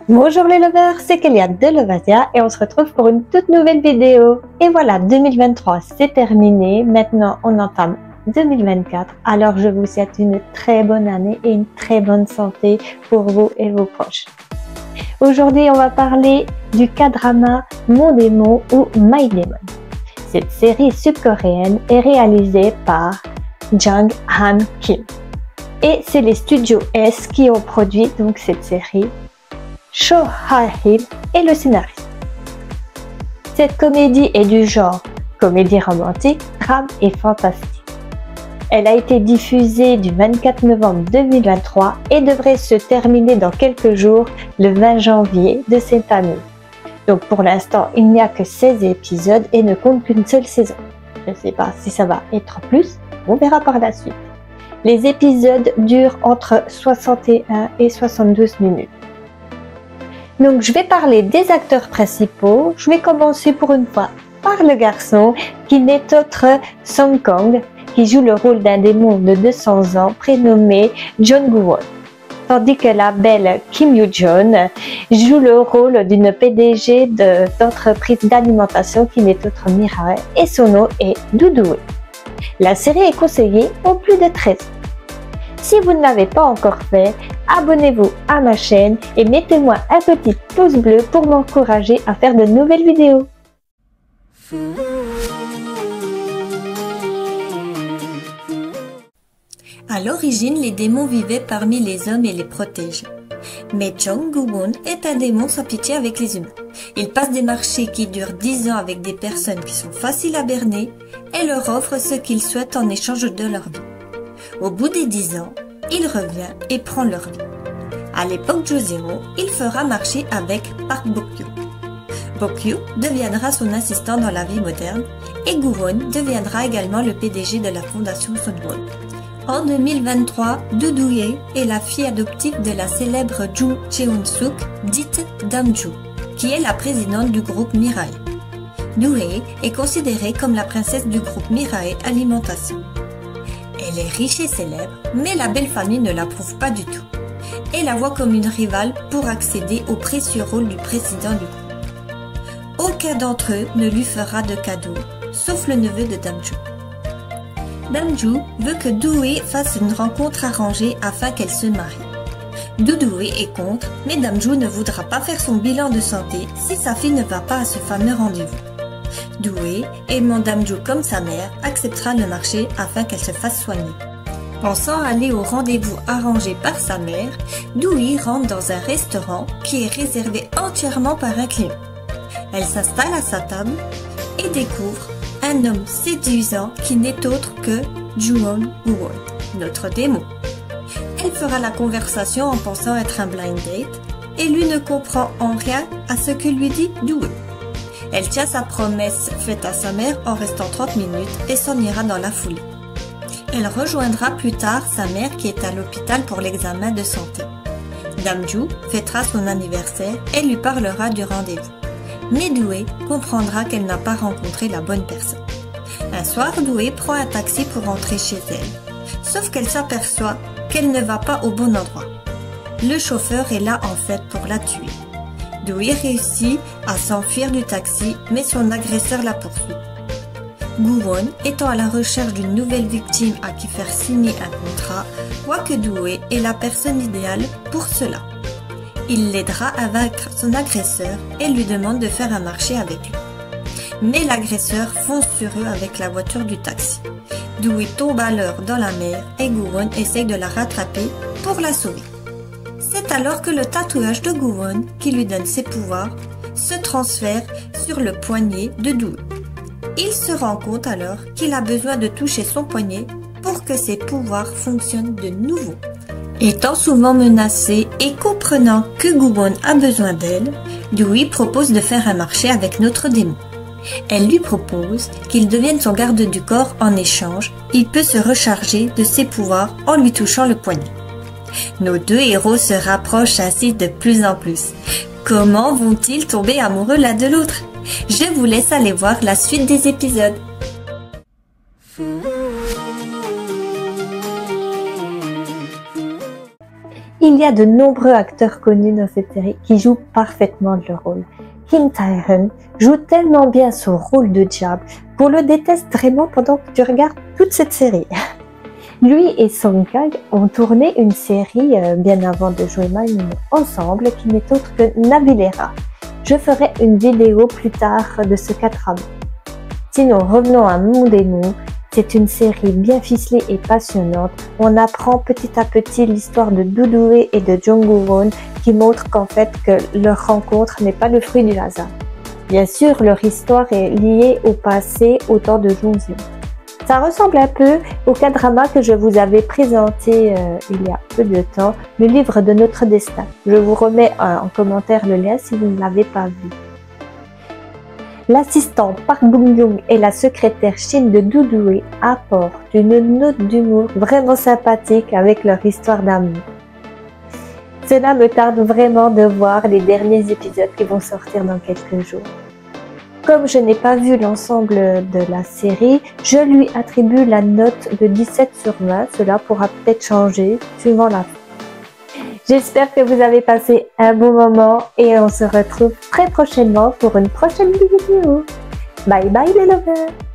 Bonjour les lovers, c'est Kélia de Lovasia et on se retrouve pour une toute nouvelle vidéo. Et voilà, 2023 c'est terminé, maintenant on entame 2024. Alors je vous souhaite une très bonne année et une très bonne santé pour vous et vos proches. Aujourd'hui on va parler du K-drama Mon démon ou My Demon. Cette série sud-coréenne est réalisée par Jung Han Kim. Et c'est les studios S qui ont produit donc cette série. Cho Ha-il est le scénariste. Cette comédie est du genre comédie romantique, drame et fantastique. Elle a été diffusée du 24 novembre 2023 et devrait se terminer dans quelques jours, le 20 janvier de cette année. Donc pour l'instant, il n'y a que 16 épisodes et ne compte qu'une seule saison. Je ne sais pas si ça va être plus, on verra par la suite. Les épisodes durent entre 61 et 72 minutes. Donc je vais parler des acteurs principaux. Je vais commencer pour une fois par le garçon qui n'est autre Song Kang, qui joue le rôle d'un démon de 200 ans prénommé Jung Won. Tandis que la belle Kim Yoo-jeon joue le rôle d'une PDG d'entreprise d'alimentation qui n'est autre Mirai et son nom est Do Do-hee. La série est conseillée aux plus de 13 ans. Si vous ne l'avez pas encore fait, abonnez-vous à ma chaîne et mettez-moi un petit pouce bleu pour m'encourager à faire de nouvelles vidéos. À l'origine, les démons vivaient parmi les hommes et les protégeaient. Mais Jung Won est un démon sans pitié avec les humains. Il passe des marchés qui durent 10 ans avec des personnes qui sont faciles à berner et leur offre ce qu'ils souhaitent en échange de leur vie. Au bout des 10 ans, il revient et prend leur vie. À l'époque Joseon, il fera marcher avec Park Bok-yoo. Bok-yoo deviendra son assistant dans la vie moderne et Goo-won deviendra également le PDG de la fondation Sunwon. En 2023, Do Do-hee est la fille adoptive de la célèbre Joo Cheon-suk, dite Damju, qui est la présidente du groupe Mirai. Do-hee est considérée comme la princesse du groupe Mirai Alimentation. Elle est riche et célèbre, mais la belle famille ne l'approuve pas du tout et la voit comme une rivale pour accéder au précieux rôle du président du groupe. Aucun d'entre eux ne lui fera de cadeau, sauf le neveu de Damju. Damju veut que Do-hee fasse une rencontre arrangée afin qu'elle se marie. Do Do-hee est contre, mais Damju ne voudra pas faire son bilan de santé si sa fille ne va pas à ce fameux rendez-vous. Do-hee, aimant Damju comme sa mère, acceptera le marché afin qu'elle se fasse soigner. Pensant aller au rendez-vous arrangé par sa mère, Do-hee rentre dans un restaurant qui est réservé entièrement par un client. Elle s'installe à sa table et découvre un homme séduisant qui n'est autre que Jung Won, notre démon. Elle fera la conversation en pensant être un blind date et lui ne comprend en rien à ce que lui dit Do-hee. Elle tient sa promesse faite à sa mère en restant 30 minutes et s'en ira dans la foulée. Elle rejoindra plus tard sa mère qui est à l'hôpital pour l'examen de santé. Damju fêtera son anniversaire et lui parlera du rendez-vous. Mais Do-hee comprendra qu'elle n'a pas rencontré la bonne personne. Un soir, Do-hee prend un taxi pour rentrer chez elle. Sauf qu'elle s'aperçoit qu'elle ne va pas au bon endroit. Le chauffeur est là en fait pour la tuer. Do-hee réussit à s'enfuir du taxi, mais son agresseur la poursuit. Goo-won, étant à la recherche d'une nouvelle victime à qui faire signer un contrat, voit que Do-hee est la personne idéale pour cela. Il l'aidera à vaincre son agresseur et lui demande de faire un marché avec lui. Mais l'agresseur fonce sur eux avec la voiture du taxi. Do-hee tombe alors dans la mer et Goo-won essaye de la rattraper pour la sauver. C'est alors que le tatouage de Goo-won, qui lui donne ses pouvoirs, se transfère sur le poignet de Do-hee. Il se rend compte alors qu'il a besoin de toucher son poignet pour que ses pouvoirs fonctionnent de nouveau. Étant souvent menacée et comprenant que Goo-won a besoin d'elle, Do-hee propose de faire un marché avec notre démon. Elle lui propose qu'il devienne son garde du corps en échange, il peut se recharger de ses pouvoirs en lui touchant le poignet. Nos deux héros se rapprochent ainsi de plus en plus. Comment vont-ils tomber amoureux l'un de l'autre? Je vous laisse aller voir la suite des épisodes. Il Il y a de nombreux acteurs connus dans cette série qui jouent parfaitement le rôle. Kim Tae-hun joue tellement bien son rôle de diable qu'on le déteste vraiment pendant que tu regardes toute cette série. Lui et Song Kang ont tourné une série bien avant de jouer My Nemo ensemble qui n'est autre que Navilera. Je ferai une vidéo plus tard de ce K-drama. Sinon, revenons à Mon Démon. C'est une série bien ficelée et passionnante. On apprend petit à petit l'histoire de Doudoué et de Jong-won qui montre qu'en fait que leur rencontre n'est pas le fruit du hasard. Bien sûr, leur histoire est liée au passé au temps de Jong-seon. Ça ressemble un peu au K-drama que je vous avais présenté il y a peu de temps, le livre de notre destin. Je vous remets en commentaire le lien si vous ne l'avez pas vu. L'assistant Park Bum-young et la secrétaire Shin de Doudoué apportent une note d'humour vraiment sympathique avec leur histoire d'amour. Cela me tarde vraiment de voir les derniers épisodes qui vont sortir dans quelques jours. Comme je n'ai pas vu l'ensemble de la série, je lui attribue la note de 17 sur 20. Cela pourra peut-être changer suivant la fin. J'espère que vous avez passé un bon moment et on se retrouve très prochainement pour une prochaine vidéo. Bye bye les lovers!